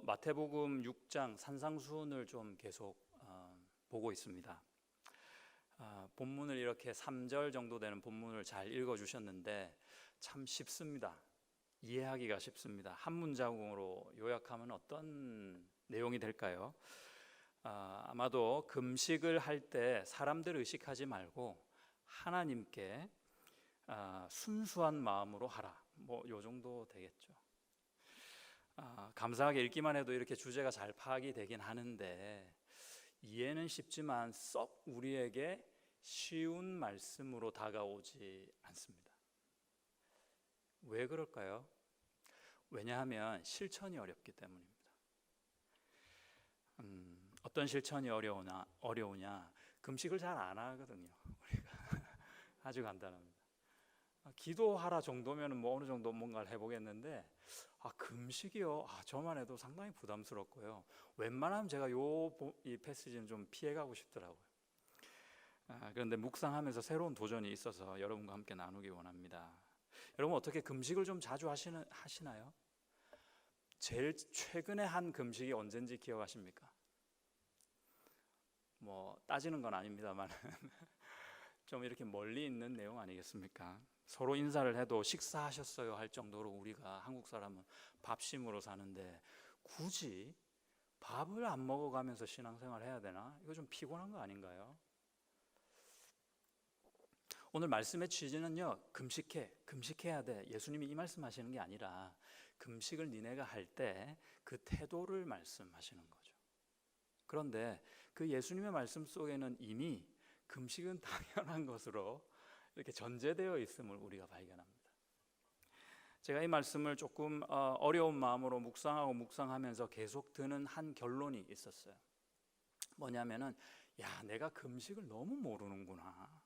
마태복음 6장 산상수훈을 좀 계속 보고 있습니다. 본문을 이렇게 3절 정도 되는 본문을 잘 읽어주셨는데 참 쉽습니다. 이해하기가 쉽습니다. 한 문장으로 요약하면 어떤 내용이 될까요? 아마도 금식을 할 때 사람들 의식하지 말고 하나님께 순수한 마음으로 하라. 요 정도 되겠죠. 감사하게 읽기만 해도 이렇게 주제가 잘 파악이 되긴 하는데 이해는 쉽지만 썩 우리에게 쉬운 말씀으로 다가오지 않습니다. 왜 그럴까요? 왜냐하면 실천이 어렵기 때문입니다. 어떤 실천이 어려우냐? 금식을 잘 안 하거든요. 우리가 아주 간단합니다. 기도하라 정도면 어느 정도 뭔가를 해보겠는데 금식이요? 저만 해도 상당히 부담스럽고요. 웬만하면 제가 이 패시지는 좀 피해가고 싶더라고요. 그런데 묵상하면서 새로운 도전이 있어서 여러분과 함께 나누기 원합니다. 여러분 어떻게 금식을 좀 자주 하시나요? 제일 최근에 한 금식이 언젠지 기억하십니까? 따지는 건 아닙니다만 좀 이렇게 멀리 있는 내용 아니겠습니까? 서로 인사를 해도 식사하셨어요 할 정도로 우리가 한국 사람은 밥심으로 사는데 굳이 밥을 안 먹어가면서 신앙생활 해야 되나? 이거 좀 피곤한 거 아닌가요? 오늘 말씀의 취지는요, 금식해야 돼. 예수님이 이 말씀하시는 게 아니라 금식을 니네가 할 때 그 태도를 말씀하시는 거죠. 그런데 그 예수님의 말씀 속에는 이미 금식은 당연한 것으로 이렇게 전제되어 있음을 우리가 발견합니다. 제가 이 말씀을 조금 어려운 마음으로 묵상하면서 계속 드는 한 결론이 있었어요. 뭐냐면은 내가 금식을 너무 모르는구나,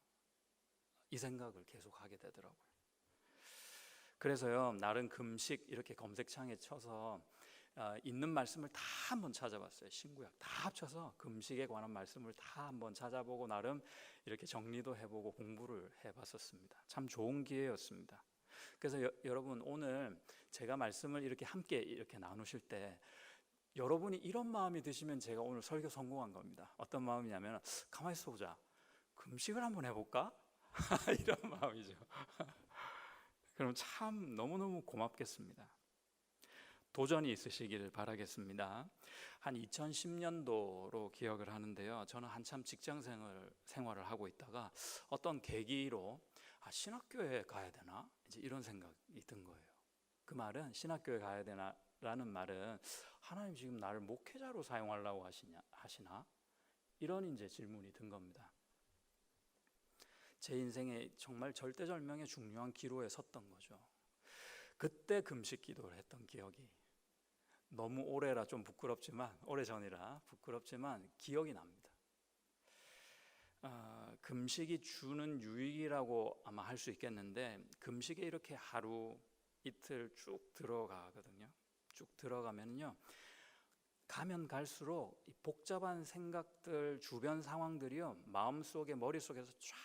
이 생각을 계속 하게 되더라고요. 그래서요, 나름 금식 이렇게 검색창에 쳐서 있는 말씀을 다 한번 찾아봤어요. 신구약 다 합쳐서 금식에 관한 말씀을 다 한번 찾아보고 나름 이렇게 정리도 해보고 공부를 해봤었습니다. 참 좋은 기회였습니다. 그래서 여러분 오늘 제가 말씀을 이렇게 함께 이렇게 나누실 때 여러분이 이런 마음이 드시면 제가 오늘 설교 성공한 겁니다. 어떤 마음이냐면 가만히 있어보자, 금식을 한번 해볼까? 이런 마음이죠. 그럼 참 너무너무 고맙겠습니다. 도전이 있으시기를 바라겠습니다. 한 2010년도로 기억을 하는데요, 저는 한참 직장 생활을 하고 있다가 어떤 계기로 신학교에 가야 되나? 이제 이런 생각이 든 거예요. 그 말은 신학교에 가야 되나? 라는 말은 하나님 지금 나를 목회자로 사용하려고 하시나? 이런 이제 질문이 든 겁니다. 제 인생에 정말 절대절명의 중요한 기로에 섰던 거죠. 그때 금식 기도를 했던 기억이 너무 오래라 좀 부끄럽지만, 오래전이라 부끄럽지만 기억이 납니다. 금식이 주는 유익이라고 아마 할 수 있겠는데, 금식에 이렇게 하루 이틀 쭉 들어가거든요. 쭉 들어가면요, 가면 갈수록 이 복잡한 생각들, 주변 상황들이요, 마음속에 머릿속에서 쫙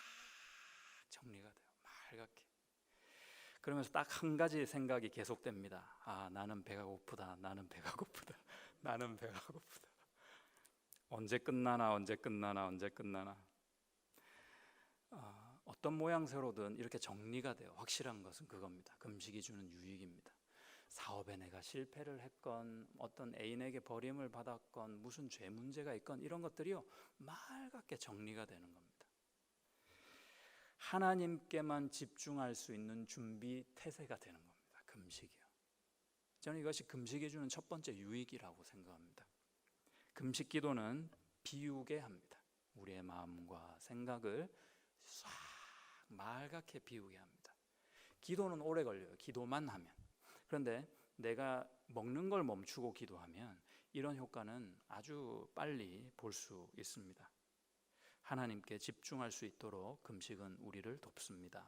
정리가 돼요. 맑게. 그러면서 딱 한 가지 생각이 계속됩니다. 나는 배가 고프다. 나는 배가 고프다. 나는 배가 고프다. 언제 끝나나. 어떤 모양새로든 이렇게 정리가 돼요. 확실한 것은 그겁니다. 금식이 주는 유익입니다. 사업에 내가 실패를 했건, 어떤 애인에게 버림을 받았건, 무슨 죄 문제가 있건, 이런 것들이요, 맑게 정리가 되는 겁니다. 하나님께만 집중할 수 있는 준비 태세가 되는 겁니다. 금식이요. 저는 이것이 금식이 주는 첫 번째 유익이라고 생각합니다. 금식 기도는 비우게 합니다. 우리의 마음과 생각을 싹 맑게 비우게 합니다. 기도는 오래 걸려요. 기도만 하면. 그런데 내가 먹는 걸 멈추고 기도하면 이런 효과는 아주 빨리 볼 수 있습니다. 하나님께 집중할 수 있도록 금식은 우리를 돕습니다.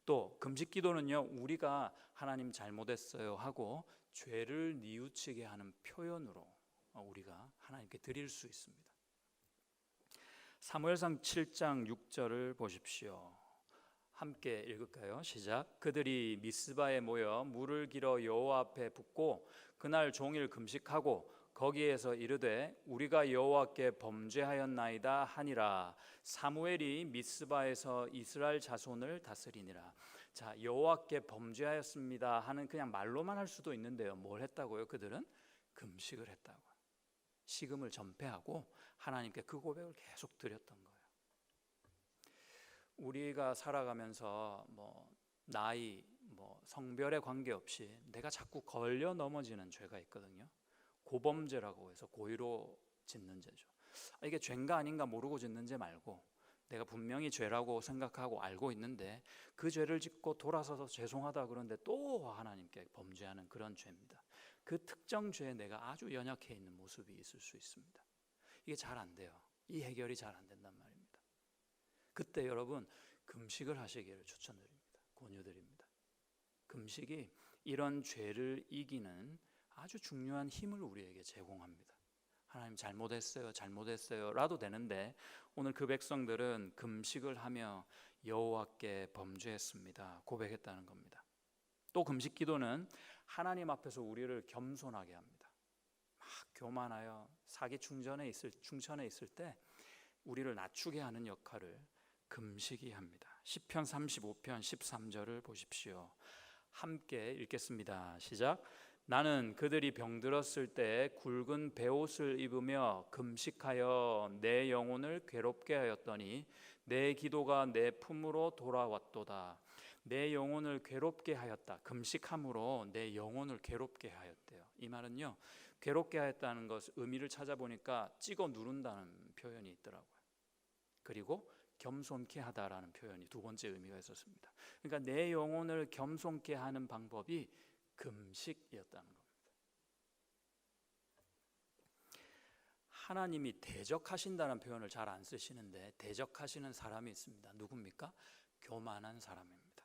또 금식 기도는요, 우리가 하나님 잘못했어요 하고 죄를 뉘우치게 하는 표현으로 우리가 하나님께 드릴 수 있습니다. 사무엘상 7장 6절을 보십시오. 함께 읽을까요? 시작. 그들이 미스바에 모여 물을 길어 여호와 앞에 붓고 그날 종일 금식하고 거기에서 이르되 우리가 여호와께 범죄하였나이다 하니라. 사무엘이 미스바에서 이스라엘 자손을 다스리니라. 자, 여호와께 범죄하였습니다 하는 그냥 말로만 할 수도 있는데요. 뭘 했다고요? 그들은 금식을 했다고요. 식음을 전폐하고 하나님께 그 고백을 계속 드렸던 거예요. 우리가 살아가면서 나이, 성별에 관계없이 내가 자꾸 걸려 넘어지는 죄가 있거든요. 고범죄라고 해서 고의로 짓는 죄죠. 이게 죄인가 아닌가 모르고 짓는 죄 말고 내가 분명히 죄라고 생각하고 알고 있는데 그 죄를 짓고 돌아서서 죄송하다 그러는데 또 하나님께 범죄하는 그런 죄입니다. 그 특정 죄에 내가 아주 연약해 있는 모습이 있을 수 있습니다. 이게 잘 안 돼요. 이 해결이 잘 안 된단 말입니다. 그때 여러분 금식을 하시기를 추천드립니다. 권유드립니다. 금식이 이런 죄를 이기는 아주 중요한 힘을 우리에게 제공합니다. 하나님 잘못했어요 라도 되는데 오늘 그 백성들은 금식을 하며 여호와께 범죄했습니다 고백했다는 겁니다. 또 금식 기도는 하나님 앞에서 우리를 겸손하게 합니다. 막 교만하여 사기 충천에 있을 때 우리를 낮추게 하는 역할을 금식이 합니다. 시편 35편 13절을 보십시오. 함께 읽겠습니다. 시작. 나는 그들이 병들었을 때 굵은 베옷을 입으며 금식하여 내 영혼을 괴롭게 하였더니 내 기도가 내 품으로 돌아왔도다. 내 영혼을 괴롭게 하였다. 금식함으로 내 영혼을 괴롭게 하였대요. 이 말은요, 괴롭게 하였다는 것 의미를 찾아보니까 찍어 누른다는 표현이 있더라고요. 그리고 겸손케 하다라는 표현이 두 번째 의미가 있었습니다. 그러니까 내 영혼을 겸손케 하는 방법이 금식이었다는 겁니다. 하나님이 대적하신다는 표현을 잘 안 쓰시는데 대적하시는 사람이 있습니다. 누굽니까? 교만한 사람입니다.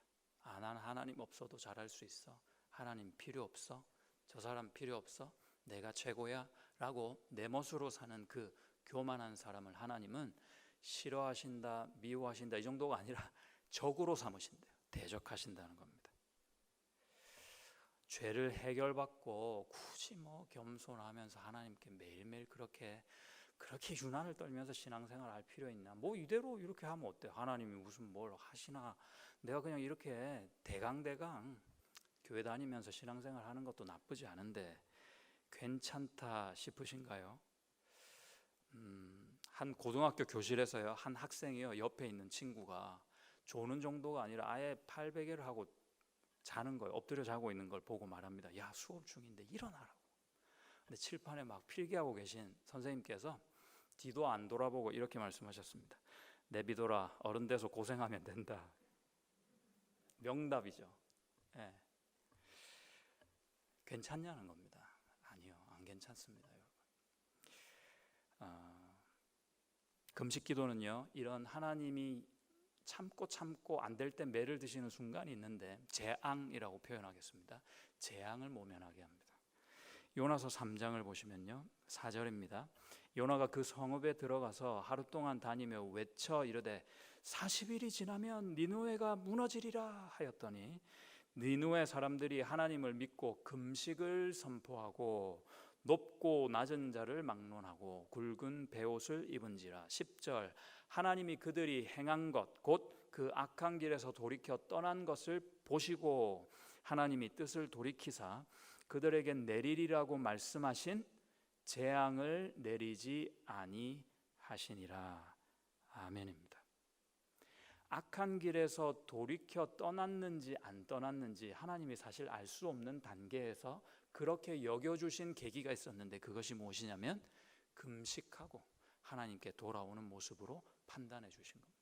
난 하나님 없어도 잘할 수 있어. 하나님 필요 없어. 저 사람 필요 없어. 내가 최고야 라고 내 멋으로 사는 그 교만한 사람을 하나님은 싫어하신다, 미워하신다 이 정도가 아니라 적으로 삼으신대요. 대적하신다는 겁니다. 죄를 해결받고 굳이 겸손하면서 하나님께 매일매일 그렇게 유난을 떨면서 신앙생활 할 필요 있나? 이대로 이렇게 하면 어때요? 하나님이 무슨 뭘 하시나? 내가 그냥 이렇게 대강 교회 다니면서 신앙생활 하는 것도 나쁘지 않은데 괜찮다 싶으신가요? 한 고등학교 교실에서요, 한 학생이요, 옆에 있는 친구가 조는 정도가 아니라 아예 팔베개를 하고 자는 거예요. 엎드려 자고 있는 걸 보고 말합니다. 야, 수업 중인데 일어나라고. 근데 칠판에 막 필기하고 계신 선생님께서 뒤도 안 돌아보고 이렇게 말씀하셨습니다. 내비둬라, 어른 돼서 고생하면 된다. 명답이죠. 네. 괜찮냐는 겁니다. 아니요, 안 괜찮습니다, 여러분. 금식 기도는요, 이런 하나님이 참고 안 될 때 매를 드시는 순간이 있는데 재앙이라고 표현하겠습니다. 재앙을 모면하게 합니다. 요나서 3장을 보시면요, 4절입니다. 요나가 그 성읍에 들어가서 하루 동안 다니며 외쳐 이르되 40일이 지나면 니느웨가 무너지리라 하였더니 니느웨 사람들이 하나님을 믿고 금식을 선포하고 높고 낮은 자를 막론하고 굵은 베옷을 입은지라. 10절 하나님이 그들이 행한 것 곧 그 악한 길에서 돌이켜 떠난 것을 보시고 하나님이 뜻을 돌이키사 그들에게 내리리라고 말씀하신 재앙을 내리지 아니하시니라. 아멘입니다. 악한 길에서 돌이켜 떠났는지 안 떠났는지 하나님이 사실 알 수 없는 단계에서 그렇게 여겨주신 계기가 있었는데 그것이 무엇이냐면 금식하고 하나님께 돌아오는 모습으로 판단해 주신 겁니다.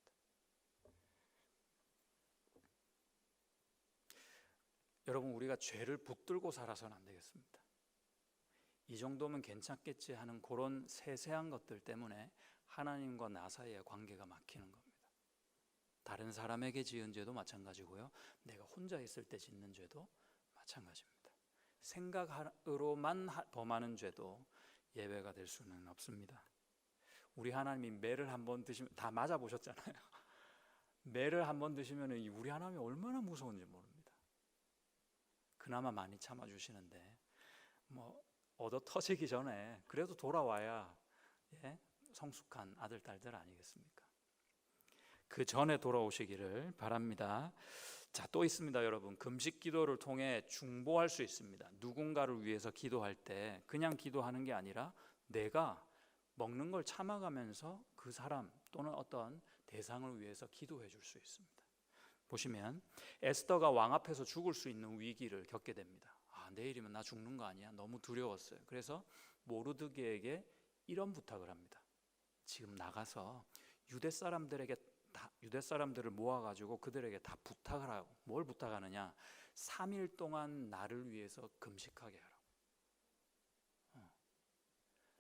여러분, 우리가 죄를 붙들고 살아서는 안 되겠습니다. 이 정도면 괜찮겠지 하는 그런 세세한 것들 때문에 하나님과 나 사이의 관계가 막히는 겁니다. 다른 사람에게 지은 죄도 마찬가지고요, 내가 혼자 있을 때 짓는 죄도 마찬가지입니다. 생각으로만 범하는 죄도 예외가 될 수는 없습니다. 우리 하나님이 매를 한번 드시면 다 맞아보셨잖아요. 매를 한 번 드시면 우리 하나님이 얼마나 무서운지 모릅니다. 그나마 많이 참아주시는데 뭐 얻어 터지기 전에 그래도 돌아와야 성숙한 아들 딸들 아니겠습니까? 그 전에 돌아오시기를 바랍니다. 자, 또 있습니다, 여러분. 금식 기도를 통해 중보할 수 있습니다. 누군가를 위해서 기도할 때 그냥 기도하는 게 아니라 내가 먹는 걸 참아가면서 그 사람 또는 어떤 대상을 위해서 기도해 줄 수 있습니다. 보시면 에스더가 왕 앞에서 죽을 수 있는 위기를 겪게 됩니다. 내일이면 나 죽는 거 아니야? 너무 두려웠어요. 그래서 모르드게에게 이런 부탁을 합니다. 지금 나가서 유대 사람들을 모아가지고 그들에게 다 부탁을 하고, 뭘 부탁하느냐? 3일 동안 나를 위해서 금식하게 하라고.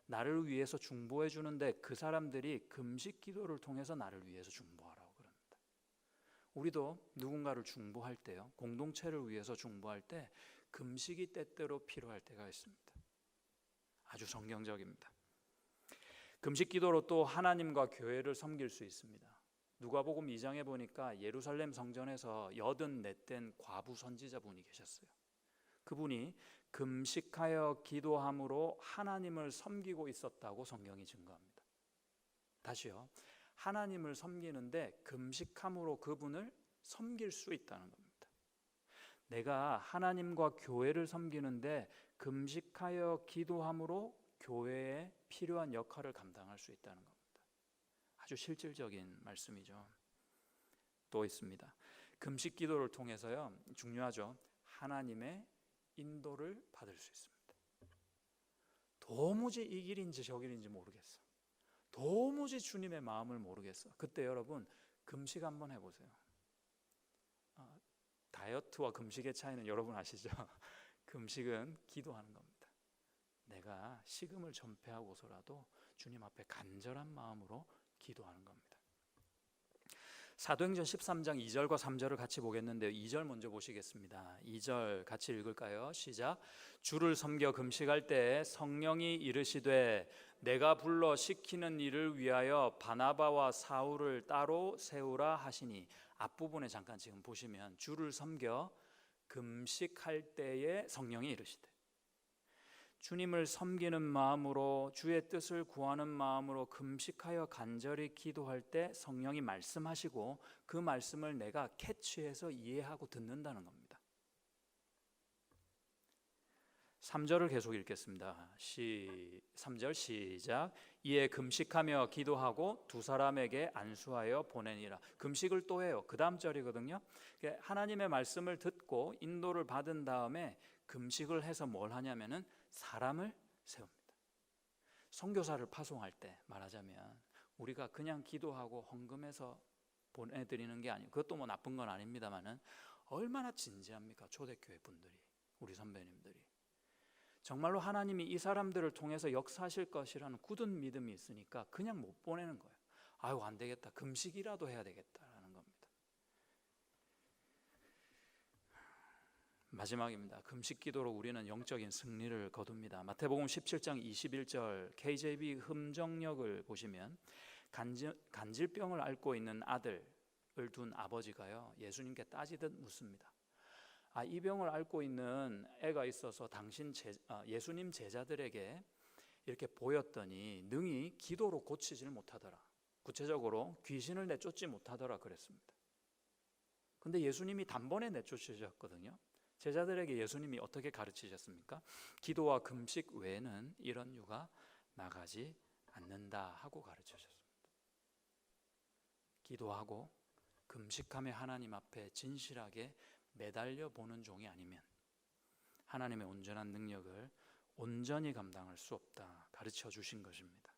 나를 위해서 중보해 주는데 그 사람들이 금식 기도를 통해서 나를 위해서 중보하라고 그럽니다. 우리도 누군가를 중보할 때요, 공동체를 위해서 중보할 때 금식이 때때로 필요할 때가 있습니다. 아주 성경적입니다. 금식 기도로 또 하나님과 교회를 섬길 수 있습니다. 누가복음 2장에 보니까 예루살렘 성전에서 84된 과부 선지자분이 계셨어요. 그분이 금식하여 기도함으로 하나님을 섬기고 있었다고 성경이 증거합니다. 다시요, 하나님을 섬기는데 금식함으로 그분을 섬길 수 있다는 겁니다. 내가 하나님과 교회를 섬기는데 금식하여 기도함으로 교회에 필요한 역할을 감당할 수 있다는 겁니다. 아주 실질적인 말씀이죠. 또 있습니다. 금식 기도를 통해서요, 중요하죠, 하나님의 인도를 받을 수 있습니다. 도무지 이 길인지 저 길인지 모르겠어. 도무지 주님의 마음을 모르겠어. 그때 여러분 금식 한번 해보세요. 다이어트와 금식의 차이는 여러분 아시죠? 금식은 기도하는 겁니다. 내가 식음을 전폐하고서라도 주님 앞에 간절한 마음으로 기도하는 겁니다. 사도행전 13장 2절과 3절을 같이 보겠는데요. 2절 먼저 보시겠습니다. 2절 같이 읽을까요? 시작. 주를 섬겨 금식할 때 성령이 이르시되 내가 불러 시키는 일을 위하여 바나바와 사울을 따로 세우라 하시니. 앞부분에 잠깐 지금 보시면 주를 섬겨 금식할 때에 성령이 이르시되, 주님을 섬기는 마음으로 주의 뜻을 구하는 마음으로 금식하여 간절히 기도할 때 성령이 말씀하시고 그 말씀을 내가 캐치해서 이해하고 듣는다는 겁니다. 3절을 계속 읽겠습니다. 3절 시작. 이에 금식하며 기도하고 두 사람에게 안수하여 보내니라. 금식을 또 해요. 그 다음 절이거든요. 하나님의 말씀을 듣고 인도를 받은 다음에 금식을 해서 뭘 하냐면은 사람을 세웁니다. 선교사를 파송할 때 말하자면 우리가 그냥 기도하고 헌금해서 보내드리는 게 아니고, 그것도 뭐 나쁜 건 아닙니다만은 얼마나 진지합니까? 초대교회 분들이, 우리 선배님들이 정말로 하나님이 이 사람들을 통해서 역사하실 것이라는 굳은 믿음이 있으니까 그냥 못 보내는 거예요. 아유, 안 되겠다, 금식이라도 해야 되겠다라는 겁니다. 마지막입니다. 금식 기도로 우리는 영적인 승리를 거둡니다. 마태복음 17장 21절 KJV 흠정역을 보시면 간질병을 앓고 있는 아들을 둔 아버지가요, 예수님께 따지듯 묻습니다. 이 병을 앓고 있는 애가 있어서 예수님 제자들에게 이렇게 보였더니 능히 기도로 고치지를 못하더라. 구체적으로 귀신을 내쫓지 못하더라 그랬습니다. 근데 예수님이 단번에 내쫓으셨거든요. 제자들에게 예수님이 어떻게 가르치셨습니까? 기도와 금식 외에는 이런 유가 나가지 않는다 하고 가르치셨습니다. 기도하고 금식하며 하나님 앞에 진실하게 매달려 보는 종이 아니면 하나님의 온전한 능력을 온전히 감당할 수 없다 가르쳐 주신 것입니다.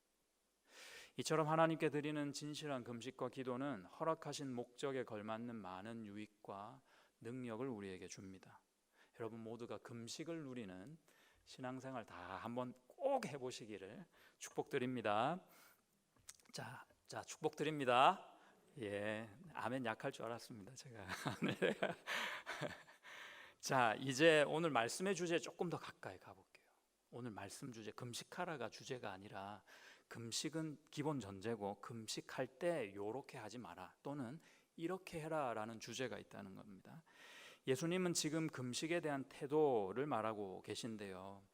이처럼 하나님께 드리는 진실한 금식과 기도는 허락하신 목적에 걸맞는 많은 유익과 능력을 우리에게 줍니다. 여러분 모두가 금식을 누리는 신앙생활 다 한번 꼭 해보시기를 축복드립니다. 자, 축복드립니다. 예, 아멘 약할 줄 알았습니다, 제가. 네. 자, 이제 오늘 말씀의 주제에 조금 더 가까이 가볼게요. 오늘 말씀 주제, 금식하라가 주제가 아니라 금식은 기본 전제고 금식할 때 요렇게 하지 마라 또는 이렇게 해라라는 주제가 있다는 겁니다. 예수님은 지금 금식에 대한 태도를 말하고 계신데요.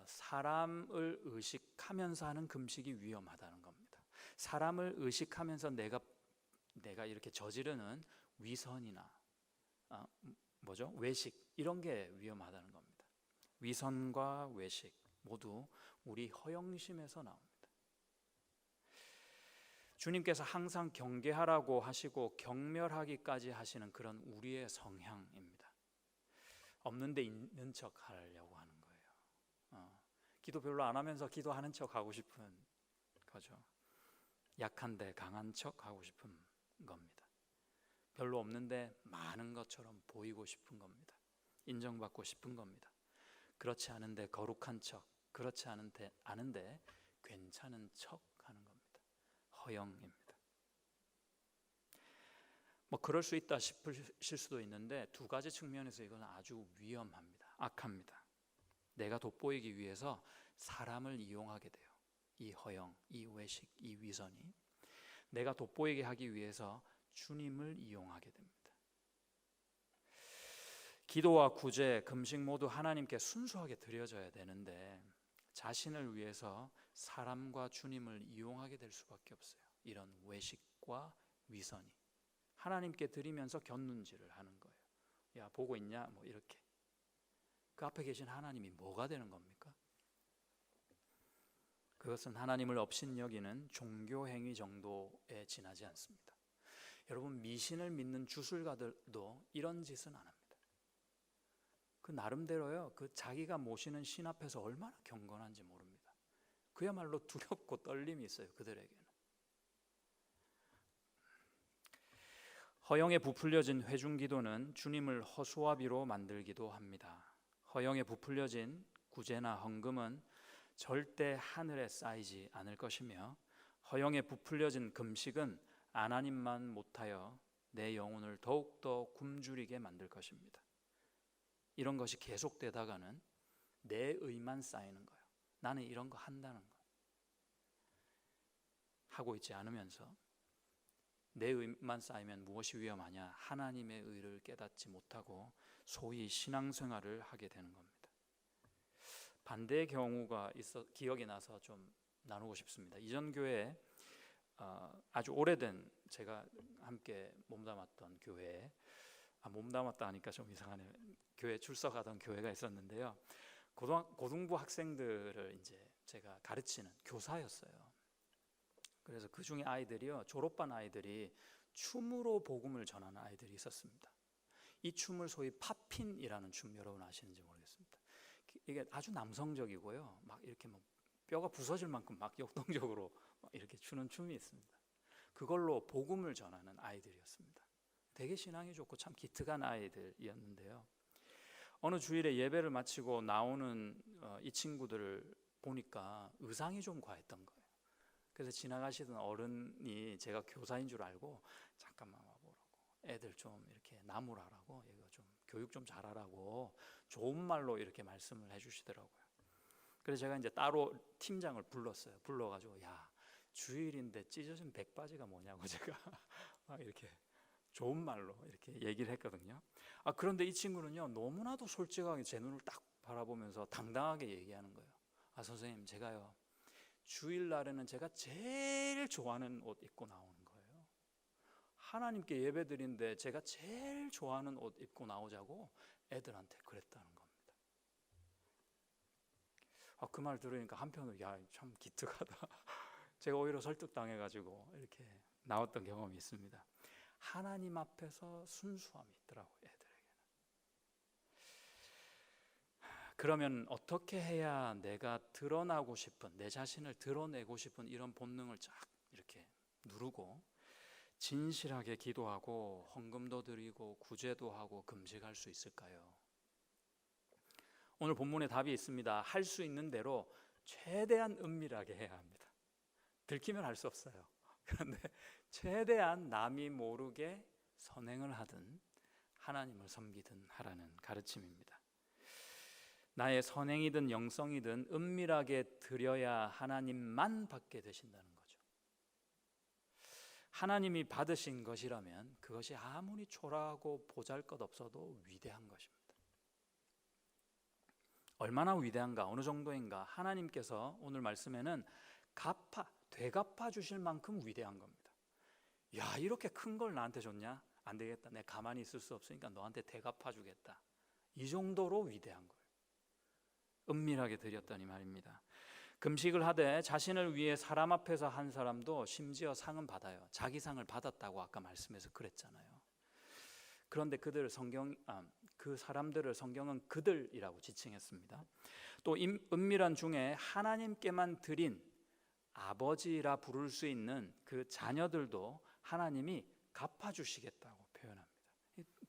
사람을 의식하면서 하는 금식이 위험하다는 겁니다. 사람을 의식하면서 내가 이렇게 저지르는 위선이나 외식 이런 게 위험하다는 겁니다. 위선과 외식 모두 우리 허영심에서 나옵니다. 주님께서 항상 경계하라고 하시고 경멸하기까지 하시는 그런 우리의 성향입니다. 없는데 있는 척 하려고 하는 거예요. 기도 별로 안 하면서 기도하는 척 하고 싶은 거죠. 약한데 강한 척 하고 싶은 겁니다. 별로 없는데 많은 것처럼 보이고 싶은 겁니다. 인정받고 싶은 겁니다. 그렇지 않은데 거룩한 척, 그렇지 않은데 괜찮은 척 하는 겁니다. 허영입니다. 그럴 수 있다 싶으실 수도 있는데 두 가지 측면에서 이건 아주 위험합니다. 악합니다. 내가 돋보이기 위해서 사람을 이용하게 돼요. 이 허영, 이 외식, 이 위선이 내가 돋보이게 하기 위해서 주님을 이용하게 됩니다. 기도와 구제, 금식 모두 하나님께 순수하게 드려져야 되는데 자신을 위해서 사람과 주님을 이용하게 될 수밖에 없어요. 이런 외식과 위선이 하나님께 드리면서 곁눈질을 하는 거예요. 야, 보고 있냐? 이렇게. 그 앞에 계신 하나님이 뭐가 되는 겁니까? 그것은 하나님을 업신여기는 종교행위 정도에 지나지 않습니다. 여러분, 미신을 믿는 주술가들도 이런 짓은 안 합니다. 그 나름대로요, 그 자기가 모시는 신 앞에서 얼마나 경건한지 모릅니다. 그야말로 두렵고 떨림이 있어요, 그들에게는. 허영에 부풀려진 회중기도는 주님을 허수아비로 만들기도 합니다. 허영에 부풀려진 구제나 헌금은 절대 하늘에 쌓이지 않을 것이며 허영에 부풀려진 금식은 하나님만 못하여 내 영혼을 더욱더 굶주리게 만들 것입니다. 이런 것이 계속되다가는 내 의만 쌓이는 거예요. 나는 이런 거 한다는 거 하고 있지 않으면서 내 의만 쌓이면 무엇이 위험하냐? 하나님의 의를 깨닫지 못하고 소위 신앙생활을 하게 되는 겁니다. 반대의 경우가 기억이 나서 좀 나누고 싶습니다. 이전 교회에 아주 오래된 제가 함께 몸담았던 교회에 몸담았다 하니까 좀 이상하네요. 교회 출석하던 교회가 있었는데요. 고등부 학생들을 이제 제가 가르치는 교사였어요. 그래서 그 중에 아이들이요, 졸업반 아이들이 춤으로 복음을 전하는 아이들이 있었습니다. 이 춤을 소위 팝핀이라는 춤, 여러분 아시는지 모르겠습니다. 이게 아주 남성적이고요, 막 이렇게 뼈가 부서질 만큼 막 역동적으로 막 이렇게 추는 춤이 있습니다. 그걸로 복음을 전하는 아이들이었습니다. 되게 신앙이 좋고 참 기특한 아이들이었는데요. 어느 주일에 예배를 마치고 나오는 이 친구들을 보니까 의상이 좀 과했던 거예요. 그래서 지나가시던 어른이 제가 교사인 줄 알고 잠깐만 와보라고, 애들 좀 이렇게 나무라라고, 이거 좀 교육 좀 잘하라고 좋은 말로 이렇게 말씀을 해주시더라고요. 그래서 제가 이제 따로 팀장을 불러가지고 야, 주일인데 찢어진 백바지가 뭐냐고 제가 막 이렇게 좋은 말로 이렇게 얘기를 했거든요. 그런데 이 친구는요, 너무나도 솔직하게 제 눈을 딱 바라보면서 당당하게 얘기하는 거예요. 선생님, 제가요 주일날에는 제가 제일 좋아하는 옷 입고 나오는 거예요. 하나님께 예배드린데 제가 제일 좋아하는 옷 입고 나오자고 애들한테 그랬다는 겁니다. 그 말 들으니까 한편으로 야, 참 기특하다. 제가 오히려 설득당해가지고 이렇게 나왔던 경험이 있습니다. 하나님 앞에서 순수함이 있더라고요, 애들에게는. 그러면 어떻게 해야 내가 드러나고 싶은, 내 자신을 드러내고 싶은 이런 본능을 쫙 이렇게 누르고 진실하게 기도하고 헌금도 드리고 구제도 하고 금식할 수 있을까요? 오늘 본문에 답이 있습니다. 할 수 있는 대로 최대한 은밀하게 해야 합니다. 들키면 할 수 없어요. 그런데 최대한 남이 모르게 선행을 하든 하나님을 섬기든 하라는 가르침입니다. 나의 선행이든 영성이든 은밀하게 드려야 하나님만 받게 되신다는 거죠. 하나님이 받으신 것이라면 그것이 아무리 초라하고 보잘것없어도 위대한 것입니다. 얼마나 위대한가, 어느 정도인가, 하나님께서 오늘 말씀에는 되갚아 주실 만큼 위대한 겁니다. 야, 이렇게 큰 걸 나한테 줬냐? 안 되겠다, 내 가만히 있을 수 없으니까 너한테 되갚아 주겠다. 이 정도로 위대한 거예요. 은밀하게 드렸더니 말입니다. 금식을 하되 자신을 위해 사람 앞에서 한 사람도 심지어 상은 받아요. 자기 상을 받았다고 아까 말씀에서 그랬잖아요. 그런데 그 사람들을 성경은 그들이라고 지칭했습니다. 또 은밀한 중에 하나님께만 드린 아버지라 부를 수 있는 그 자녀들도 하나님이 갚아주시겠다고 표현합니다.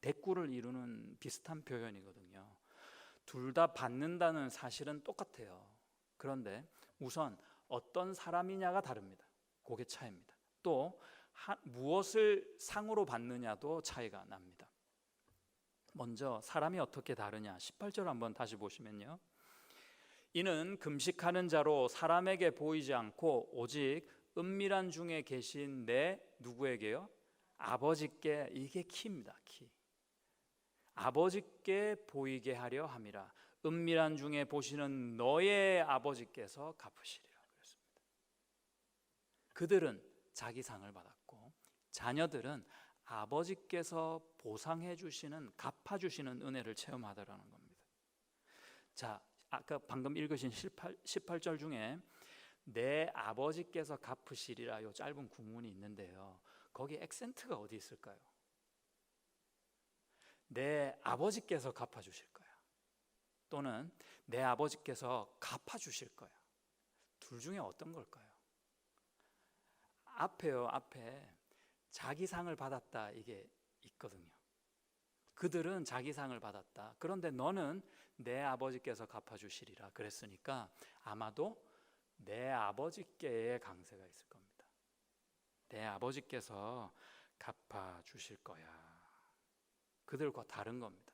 대꾸를 이루는 비슷한 표현이거든요. 둘 다 받는다는 사실은 똑같아요. 그런데 우선 어떤 사람이냐가 다릅니다. 그게 차이입니다. 또 무엇을 상으로 받느냐도 차이가 납니다. 먼저 사람이 어떻게 다르냐, 18절 한번 다시 보시면요, 이는 금식하는 자로 사람에게 보이지 않고 오직 은밀한 중에 계신 내 누구에게요? 아버지께. 이게 키입니다. 키. 아버지께 보이게 하려 함이라. 은밀한 중에 보시는 너의 아버지께서 갚으시리라 그랬습니다. 그들은 자기 상을 받았고 자녀들은 아버지께서 보상해 주시는, 갚아 주시는 은혜를 체험하더라는 겁니다. 자, 아까 방금 읽으신 18절 중에 내 아버지께서 갚으시리라, 요 짧은 구문이 있는데요, 거기 액센트가 어디 있을까요? 내 아버지께서 갚아주실 거야, 또는 내 아버지께서 갚아주실 거야. 둘 중에 어떤 걸까요? 앞에 자기 상을 받았다, 이게 있거든요. 그들은 자기 상을 받았다. 그런데 너는 내 아버지께서 갚아주시리라 그랬으니까 아마도 내 아버지께의 강세가 있을 겁니다. 내 아버지께서 갚아주실 거야. 그들과 다른 겁니다.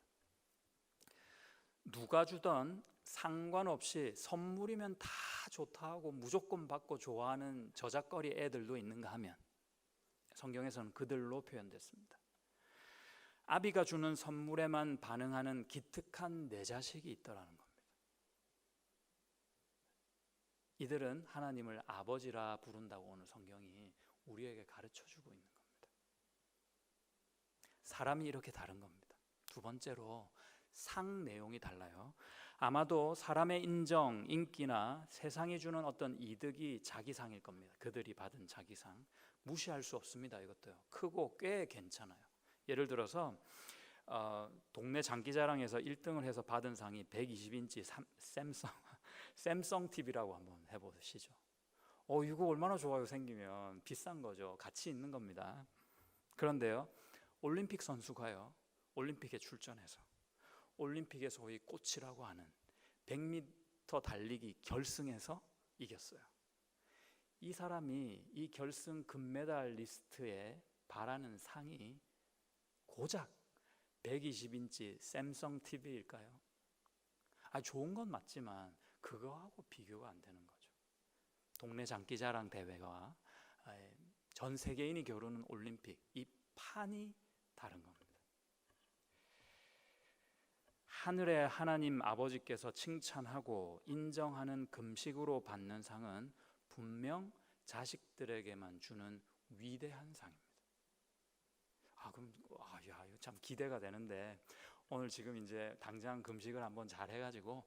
누가 주던 상관없이 선물이면 다 좋다 하고 무조건 받고 좋아하는 저작거리 애들도 있는가 하면 성경에서는 그들로 표현됐습니다. 아비가 주는 선물에만 반응하는 기특한 내 자식이 있더라는 겁니다. 이들은 하나님을 아버지라 부른다고 오늘 성경이 우리에게 가르쳐주고 있는 겁니다. 사람이 이렇게 다른 겁니다. 두 번째로 상 내용이 달라요. 아마도 사람의 인정, 인기나 세상이 주는 어떤 이득이 자기 상일 겁니다. 그들이 받은 자기 상 무시할 수 없습니다. 이것도요, 크고 꽤 괜찮아요. 예를 들어서 동네 장기자랑에서 1등을 해서 받은 상이 120인치 샘성 TV라고 한번 해보시죠. 이거 얼마나 좋아요. 생기면 비싼 거죠. 가치 있는 겁니다. 그런데요, 올림픽 선수가요, 올림픽에 출전해서 올림픽의 소위 꽃이라고 하는 100m 달리기 결승에서 이겼어요. 이 사람이 이 결승 금메달 리스트에 바라는 상이 고작 120인치 샘성 TV일까요? 좋은 건 맞지만 그거하고 비교가 안 되는 거죠. 동네 장기자랑 대회와 전 세계인이 겨루는 올림픽, 이 판이 다른 겁니다. 하늘의 하나님 아버지께서 칭찬하고 인정하는 금식으로 받는 상은 분명 자식들에게만 주는 위대한 상입니다. 이거 참 기대가 되는데, 오늘 지금 이제 당장 금식을 한번 잘 해가지고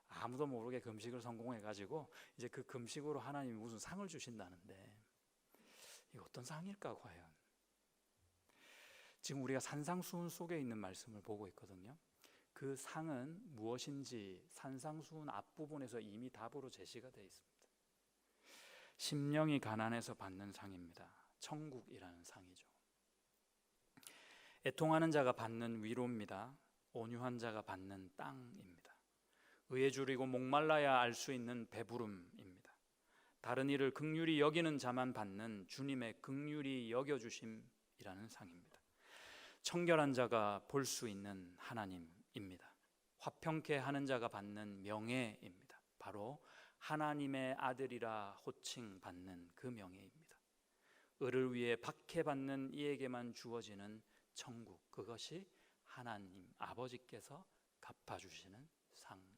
아무도 모르게 금식을 성공해가지고 이제 그 금식으로 하나님이 무슨 상을 주신다는데, 이거 어떤 상일까 과연? 지금 우리가 산상수훈 속에 있는 말씀을 보고 있거든요. 그 상은 무엇인지 산상수훈 앞부분에서 이미 답으로 제시가 되어 있습니다. 심령이 가난해서 받는 상입니다. 천국이라는 상이죠. 애통하는 자가 받는 위로입니다. 온유한 자가 받는 땅입니다. 의에 줄이고 목말라야 알 수 있는 배부름입니다. 다른 이를 긍휼히 여기는 자만 받는 주님의 긍휼히 여겨주심이라는 상입니다. 청결한 자가 볼 수 있는 하나님입니다. 화평케 하는 자가 받는 명예입니다. 바로 하나님의 아들이라 호칭받는 그 명예입니다. 을을 위해 박해받는 이에게만 주어지는 천국, 그것이 하나님 아버지께서 갚아주시는 상입니다.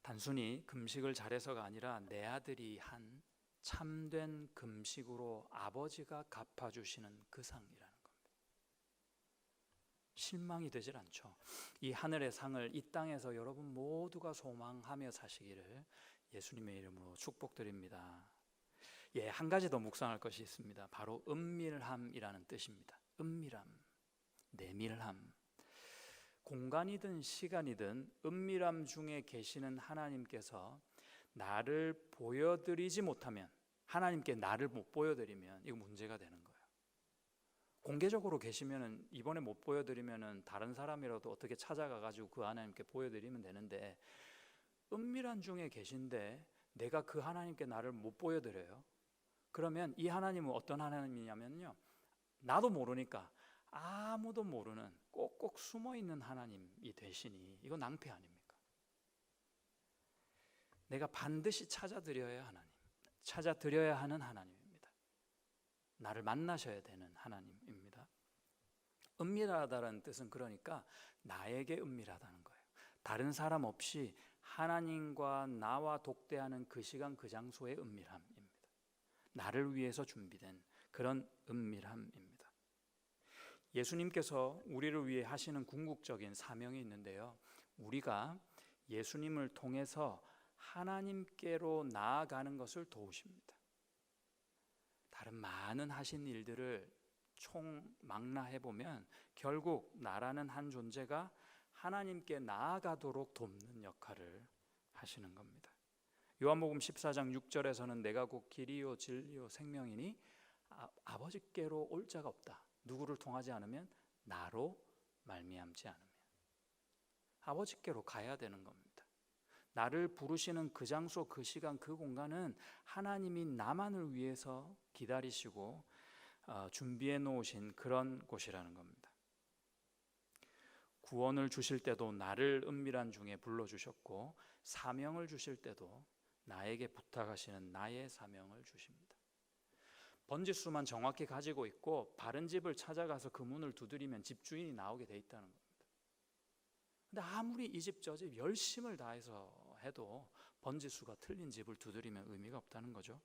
단순히 금식을 잘해서가 아니라 내 아들이 한 참된 금식으로 아버지가 갚아주시는 그 상이라는 겁니다. 실망이 되질 않죠. 이 하늘의 상을 이 땅에서 여러분 모두가 소망하며 사시기를 예수님의 이름으로 축복드립니다. 한 가지 더 묵상할 것이 있습니다. 바로 은밀함이라는 뜻입니다. 은밀함, 내밀함. 공간이든 시간이든 은밀함 중에 계시는 하나님께서 나를 보여드리지 못하면, 하나님께 나를 못 보여드리면 이거 문제가 되는 거예요. 공개적으로 계시면은 이번에 못 보여드리면은 다른 사람이라도 어떻게 찾아가 가지고 그 하나님께 보여드리면 되는데, 은밀한 중에 계신데 내가 그 하나님께 나를 못 보여드려요. 그러면 이 하나님은 어떤 하나님이냐면요, 나도 모르니까 아무도 모르는 꼭꼭 숨어있는 하나님이 되시니 이거 낭패 아닙니까? 내가 반드시 찾아드려야 하는 하나님입니다. 나를 만나셔야 되는 하나님입니다. 은밀하다는 뜻은 그러니까 나에게 은밀하다는 거예요. 다른 사람 없이 하나님과 나와 독대하는 그 시간 그 장소의 은밀함입니다. 나를 위해서 준비된 그런 은밀함입니다. 예수님께서 우리를 위해 하시는 궁극적인 사명이 있는데요, 우리가 예수님을 통해서 하나님께로 나아가는 것을 도우십니다. 다른 많은 하신 일들을 총망라해보면 결국 나라는 한 존재가 하나님께 나아가도록 돕는 역할을 하시는 겁니다. 요한복음 14장 6절에서는 내가 곧 길이요 진리요 생명이니 아버지께로 올 자가 없다. 누구를 통하지 않으면? 나로 말미암지 않으면. 아버지께로 가야 되는 겁니다. 나를 부르시는 그 장소, 그 시간, 그 공간은 하나님이 나만을 위해서 기다리시고 준비해 놓으신 그런 곳이라는 겁니다. 구원을 주실 때도 나를 은밀한 중에 불러주셨고, 사명을 주실 때도 나에게 부탁하시는 나의 사명을 주십니다. 번지수만 정확히 가지고 있고 바른 집을 찾아가서 그 문을 두드리면 집주인이 나오게 돼 있다는 겁니다. 근데 아무리 이 집 저 집 열심을 다해서 해도 번지수가 틀린 집을 두드리면 의미가 없다는 거죠.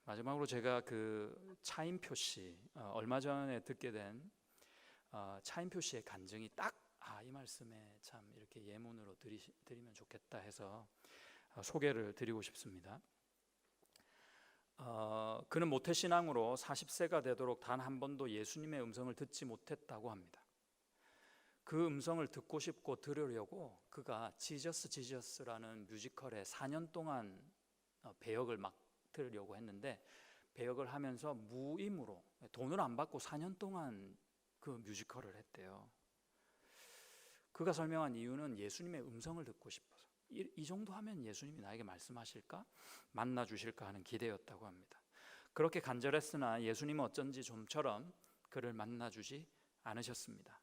마지막으로 제가 그 차인표 씨, 얼마 전에 듣게 된 차인표 씨의 간증이 딱 이 말씀에 참 이렇게 예문으로 드리면 좋겠다 해서 소개를 드리고 싶습니다. 그는 모태신앙으로 40세가 되도록 단 한 번도 예수님의 음성을 듣지 못했다고 합니다. 그 음성을 듣고 싶고 들으려고 그가 지저스라는 뮤지컬에 4년 동안 배역을 맡으려고 했는데, 배역을 하면서 무임으로 돈을 안 받고 4년 동안 그 뮤지컬을 했대요. 그가 설명한 이유는 예수님의 음성을 듣고 싶어서, 이 정도 하면 예수님이 나에게 말씀하실까? 만나 주실까 하는 기대였다고 합니다. 그렇게 간절했으나 예수님은 어쩐지 좀처럼 그를 만나주지 않으셨습니다.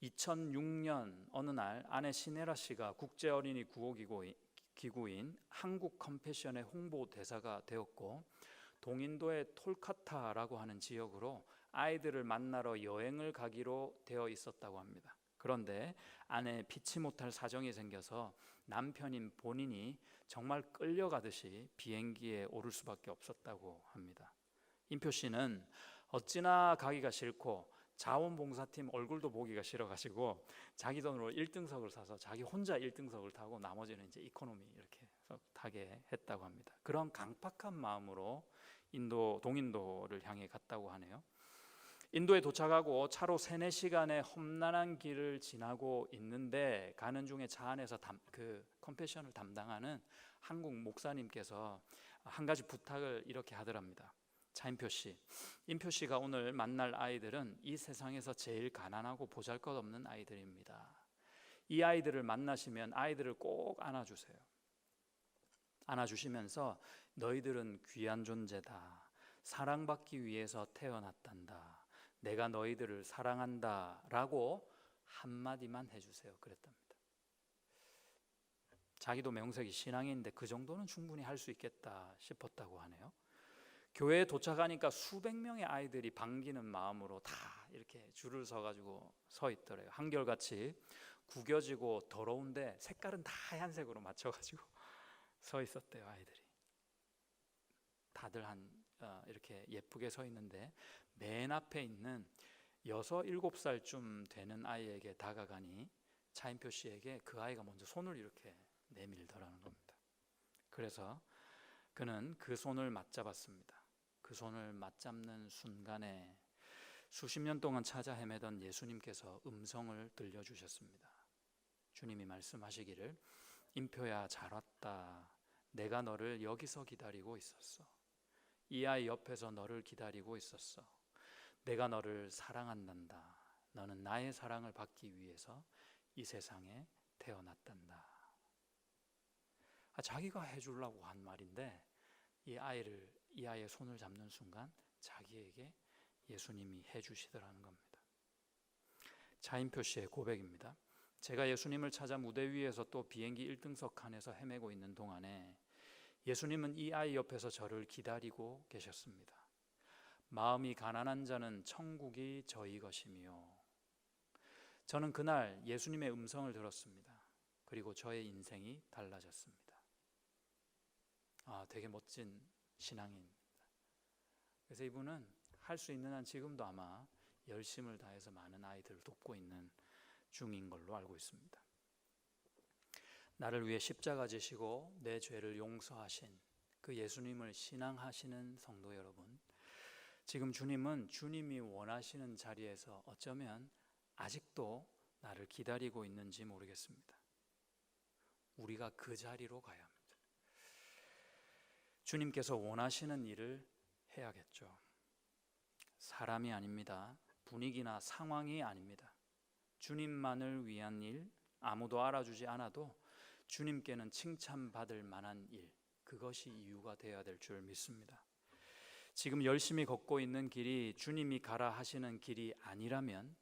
2006년 어느 날 아내 시네라 씨가 국제어린이 구호기구인 한국 컴패션의 홍보대사가 되었고, 동인도의 톨카타라고 하는 지역으로 아이들을 만나러 여행을 가기로 되어 있었다고 합니다. 그런데 아내의 피치 못할 사정이 생겨서 남편인 본인이 정말 끌려가듯이 비행기에 오를 수밖에 없었다고 합니다. 임표 씨는 어찌나 가기가 싫고 자원봉사팀 얼굴도 보기가 싫어가지고 자기 돈으로 1등석을 사서 자기 혼자 1등석을 타고 나머지는 이제 이코노미 이렇게 타게 했다고 합니다. 그런 강팍한 마음으로 동인도를 향해 갔다고 하네요. 인도에 도착하고 차로 3-4시간의 험난한 길을 지나고 있는데, 가는 중에 차 안에서 그 컴패션을 담당하는 한국 목사님께서 한 가지 부탁을 이렇게 하더랍니다. 차인표 씨, 임표 씨가 오늘 만날 아이들은 이 세상에서 제일 가난하고 보잘것없는 아이들입니다. 이 아이들을 만나시면 아이들을 꼭 안아주세요. 안아주시면서 너희들은 귀한 존재다. 사랑받기 위해서 태어났단다. 내가 너희들을 사랑한다 라고 한마디만 해주세요. 그랬답니다. 자기도 명색이 신앙인데 그 정도는 충분히 할 수 있겠다 싶었다고 하네요. 교회에 도착하니까 수백 명의 아이들이 반기는 마음으로 다 이렇게 줄을 서가지고 서 있더래요. 한결같이 구겨지고 더러운데 색깔은 다 하얀색으로 맞춰가지고 서 있었대요. 아이들이 다들 이렇게 예쁘게 서 있는데 맨 앞에 있는 6, 7살쯤 되는 아이에게 다가가니 차인표 씨에게 그 아이가 먼저 손을 이렇게 내밀더라는 겁니다. 그래서 그는 그 손을 맞잡았습니다. 그 손을 맞잡는 순간에 수십 년 동안 찾아 헤매던 예수님께서 음성을 들려주셨습니다. 주님이 말씀하시기를, 임표야 잘 왔다. 내가 너를 여기서 기다리고 있었어. 이 아이 옆에서 너를 기다리고 있었어. 내가 너를 사랑한단다. 너는 나의 사랑을 받기 위해서 이 세상에 태어났단다. 자기가 해주려고 한 말인데 이 아이의 손을 잡는 순간 자기에게 예수님이 해주시더라는 겁니다. 차인표 씨의 고백입니다. 제가 예수님을 찾아 무대 위에서 또 비행기 1등석 칸에서 헤매고 있는 동안에 예수님은 이 아이 옆에서 저를 기다리고 계셨습니다. 마음이 가난한 자는 천국이 저희 것이며, 저는 그날 예수님의 음성을 들었습니다. 그리고 저의 인생이 달라졌습니다. 되게 멋진 신앙인입니다. 그래서 이분은 할 수 있는 한 지금도 아마 열심을 다해서 많은 아이들을 돕고 있는 중인 걸로 알고 있습니다. 나를 위해 십자가 지시고 내 죄를 용서하신 그 예수님을 신앙하시는 성도 여러분, 지금 주님은 주님이 원하시는 자리에서 어쩌면 아직도 나를 기다리고 있는지 모르겠습니다. 우리가 그 자리로 가야 합니다. 주님께서 원하시는 일을 해야겠죠. 사람이 아닙니다. 분위기나 상황이 아닙니다. 주님만을 위한 일, 아무도 알아주지 않아도 주님께는 칭찬받을 만한 일, 그것이 이유가 되어야 될 줄 믿습니다. 지금 열심히 걷고 있는 길이 주님이 가라 하시는 길이 아니라면,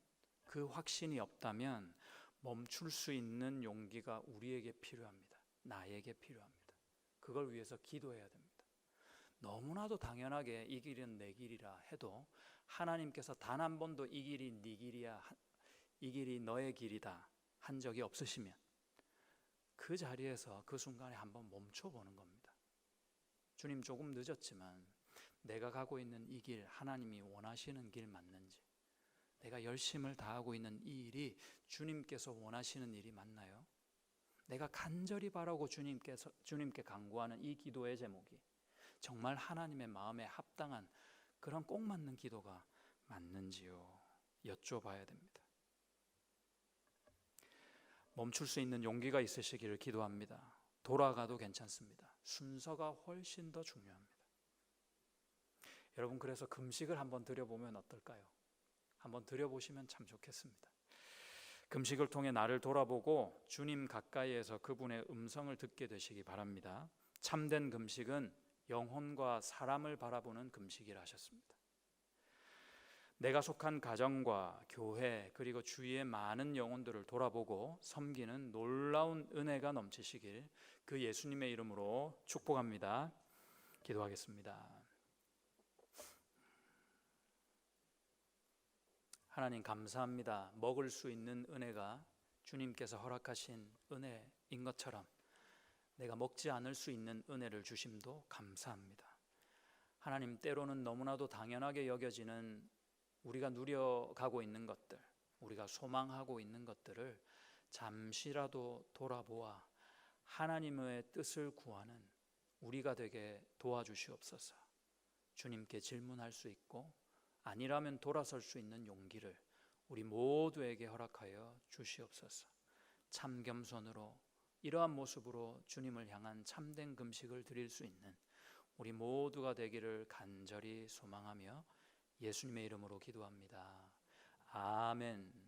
그 확신이 없다면 멈출 수 있는 용기가 우리에게 필요합니다. 나에게 필요합니다. 그걸 위해서 기도해야 됩니다. 너무나도 당연하게 이 길은 내 길이라 해도 하나님께서 단 한 번도 이 길이 네 길이야, 이 길이 너의 길이다 한 적이 없으시면 그 자리에서 그 순간에 한번 멈춰보는 겁니다. 주님, 조금 늦었지만 내가 가고 있는 이 길, 하나님이 원하시는 길 맞는지, 내가 열심을 다하고 있는 이 일이 주님께서 원하시는 일이 맞나요? 내가 간절히 바라고 주님께 간구하는 이 기도의 제목이 정말 하나님의 마음에 합당한 그런 꼭 맞는 기도가 맞는지요? 여쭤봐야 됩니다. 멈출 수 있는 용기가 있으시기를 기도합니다. 돌아가도 괜찮습니다. 순서가 훨씬 더 중요합니다. 여러분, 그래서 금식을 한번 드려보면 어떨까요? 한번 드려보시면 참 좋겠습니다. 금식을 통해 나를 돌아보고 주님 가까이에서 그분의 음성을 듣게 되시기 바랍니다. 참된 금식은 영혼과 사람을 바라보는 금식이라 하셨습니다. 내가 속한 가정과 교회, 그리고 주위의 많은 영혼들을 돌아보고 섬기는 놀라운 은혜가 넘치시길 그 예수님의 이름으로 축복합니다. 기도하겠습니다. 하나님, 감사합니다. 먹을 수 있는 은혜가 주님께서 허락하신 은혜인 것처럼 내가 먹지 않을 수 있는 은혜를 주심도 감사합니다. 하나님, 때로는 너무나도 당연하게 여겨지는 우리가 누려가고 있는 것들, 우리가 소망하고 있는 것들을 잠시라도 돌아보아 하나님의 뜻을 구하는 우리가 되게 도와주시옵소서. 주님께 질문할 수 있고 아니라면 돌아설 수 있는 용기를 우리 모두에게 허락하여 주시옵소서. 참 겸손으로 이러한 모습으로 주님을 향한 참된 금식을 드릴 수 있는 우리 모두가 되기를 간절히 소망하며 예수님의 이름으로 기도합니다. 아멘.